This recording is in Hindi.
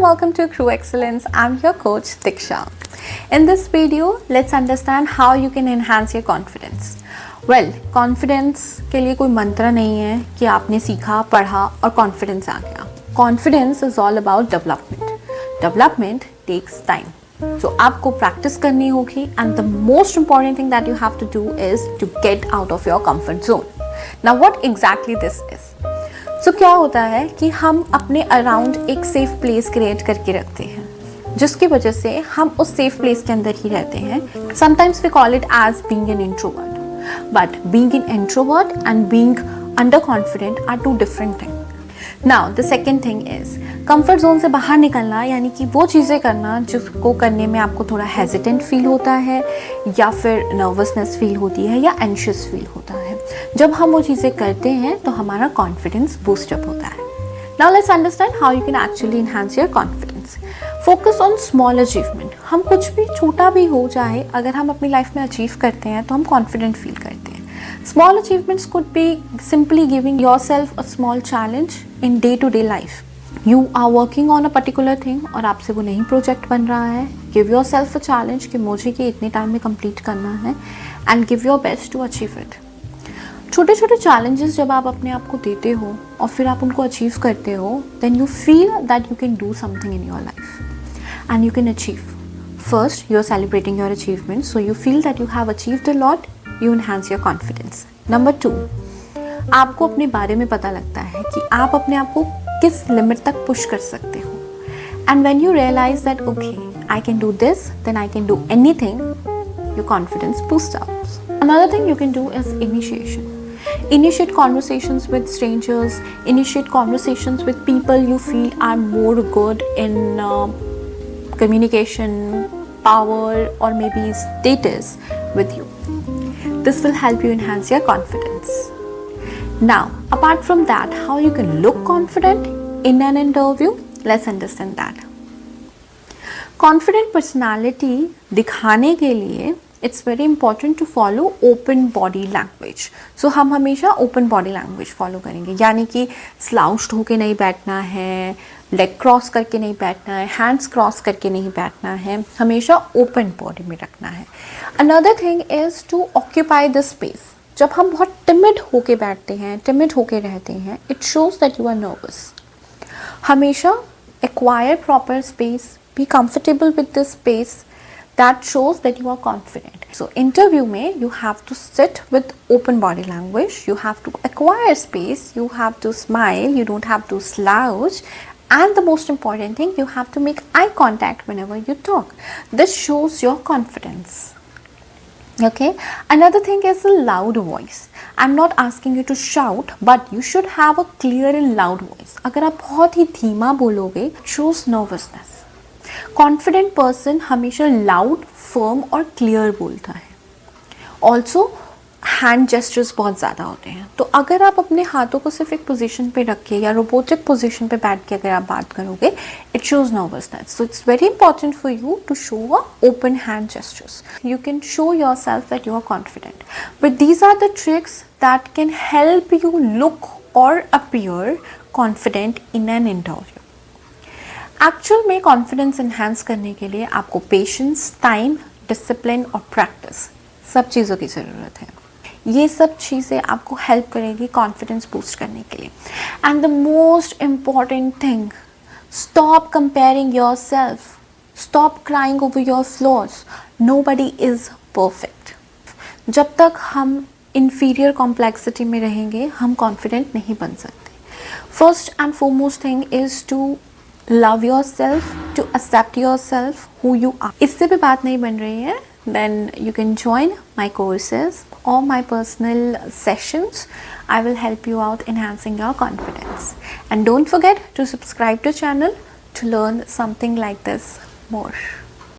and welcome to Crew Excellence. I'm your coach Diksha. In this video, let's understand how you can enhance your confidence. Well, confidence के लिए कोई मंत्र नहीं है कि आपने सीखा, पढ़ा और confidence आ गया. Confidence is all about development. Development takes time. So आपको practice करनी होगी and the most important thing that you have to do is to get out of your comfort zone. Now what exactly this is? So क्या होता है कि हम अपने अराउंड एक सेफ प्लेस क्रिएट करके रखते हैं जिसकी वजह से हम उस सेफ प्लेस के अंदर ही रहते हैं. Sometimes we call it as being an introvert, but being an introvert and being under confident are two different thing. Now the second thing is comfort zone से बाहर निकलना, यानी कि वो चीज़ें करना जिसको करने में आपको थोड़ा हेजिटेंट फील होता है या फिर नर्वसनेस फील होती है या एंशियस फील होता है. जब हम वो चीज़ें करते हैं तो हमारा कॉन्फिडेंस बूस्ट अप होता है. Now let's understand how you can actually enhance your confidence. Focus on small achievement. हम कुछ भी छोटा भी हो जाए, अगर हम अपनी लाइफ में अचीव करते हैं तो हम कॉन्फिडेंट फील करते हैं. Small achievements could be simply giving yourself a small challenge in day-to-day life. You are working on a particular thing और आपसे वो नहीं प्रोजेक्ट बन रहा है. Give yourself a challenge कि मुझे ये इतने टाइम में कंप्लीट करना है and give your best to achieve it. छोटे छोटे चैलेंजेस जब आप अपने आप को देते हो और फिर आप उनको अचीव करते हो, then you feel that you can do something in your life and you can achieve. First, you are celebrating your achievements, so you feel that you have achieved a lot. You enhance your confidence. Number 2, आपको अपने बारे में पता लगता है कि आप अपने आप को किस लिमिट तक पुश कर सकते हो. And when you realize that okay, I can do this, then I can do anything, your confidence boosts up. Another thing you can do is initiation. Initiate conversations with strangers. Initiate conversations with people you feel are more good in communication, power, or maybe status with you. This will help you enhance your confidence. Now, apart from that, how you can look confident in an interview, let's understand that. Confident personality दिखाने के लिए it's very important to follow open body language. So हम हमेशा open body language follow करेंगे, यानी कि slouched होके नहीं बैठना है, लेग क्रॉस करके नहीं बैठना है, हैंड्स क्रॉस करके नहीं बैठना है, हमेशा ओपन बॉडी में रखना है. Another thing is to occupy the space. जब हम बहुत टिमिड होके बैठते हैं, टिमिड होके रहते हैं, it shows that you are nervous. हमेशा acquire proper space, be comfortable with the space. That shows that you are confident. So interview में you have to sit with open body language, you have to acquire space, you have to smile, you don't have to slouch, and the most important thing, you have to make eye contact whenever you talk. This shows your confidence. Okay, another thing is a loud voice. I'm not asking you to shout, but you should have a clear and loud voice. अगर आप बहुत ही धीमा बोलोगे, it shows nervousness. Confident person हमेशा लाउड, फर्म और क्लियर बोलता है. ऑल्सो हैंड जेस्चर्स बहुत ज़्यादा होते हैं. तो अगर आप अपने हाथों को सिर्फ एक पोजीशन पे रख के या रोबोटिक पोजीशन पे बैठ के अगर आप बात करोगे, it shows nervousness. So it's very important for you to show a open hand gestures. You can show your self that you are confident. But these are the tricks that can help you look और appear confident in an interview. Actual में कॉन्फिडेंस इन्हांस करने के लिए आपको पेशेंस, टाइम, डिसिप्लिन और प्रैक्टिस, सब चीज़ों की ज़रूरत है. ये सब चीज़ें आपको हेल्प करेगी कॉन्फिडेंस बूस्ट करने के लिए. And the most important thing, stop comparing your self, stop crying over your flaws. Nobody is perfect. जब तक हम इन्फीरियर कॉम्प्लेक्सिटी में रहेंगे, हम कॉन्फिडेंट नहीं बन सकते. First and foremost thing is to love yourself, to accept yourself who you are. इससे भी बात नहीं बन रही है, then you can join my courses or my personal sessions. I will help you out enhancing your confidence. And don't forget to subscribe to channel to learn something like this more.